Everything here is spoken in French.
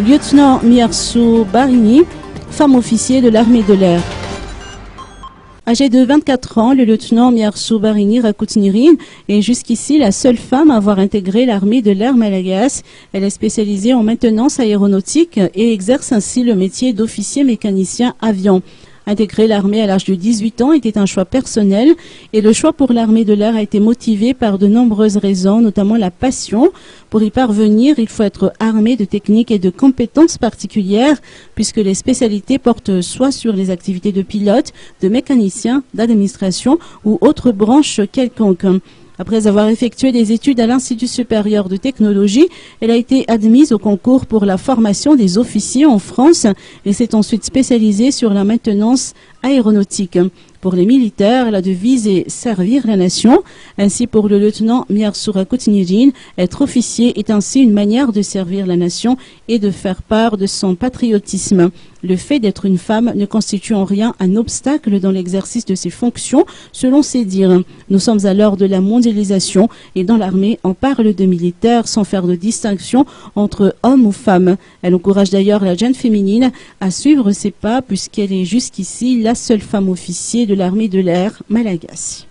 Lieutenant Miarsou Barini, femme officier de l'armée de l'air. Âgée de 24 ans, le lieutenant Miarsou Barini Rakoutnirine est jusqu'ici la seule femme à avoir intégré l'armée de l'air malagasy. Elle est spécialisée en maintenance aéronautique et exerce ainsi le métier d'officier mécanicien avion. Intégrer l'armée à l'âge de 18 ans était un choix personnel et le choix pour l'armée de l'air a été motivé par de nombreuses raisons, notamment la passion. Pour y parvenir, il faut être armé de techniques et de compétences particulières puisque les spécialités portent soit sur les activités de pilote, de mécanicien, d'administration ou autres branches quelconques. Après avoir effectué des études à l'Institut supérieur de technologie, elle a été admise au concours pour la formation des officiers en France et s'est ensuite spécialisée sur la maintenance aéronautique. Pour les militaires, la devise est servir la nation. Ainsi, pour le lieutenant Miarsou Rakoutnirine, être officier est ainsi une manière de servir la nation et de faire part de son patriotisme. Le fait d'être une femme ne constitue en rien un obstacle dans l'exercice de ses fonctions, selon ses dires. Nous sommes à l'heure de la mondialisation et dans l'armée, on parle de militaires sans faire de distinction entre hommes ou femmes. Elle encourage d'ailleurs la jeune féminine à suivre ses pas puisqu'elle est jusqu'ici la seule femme officier de l'armée de l'air malagasy.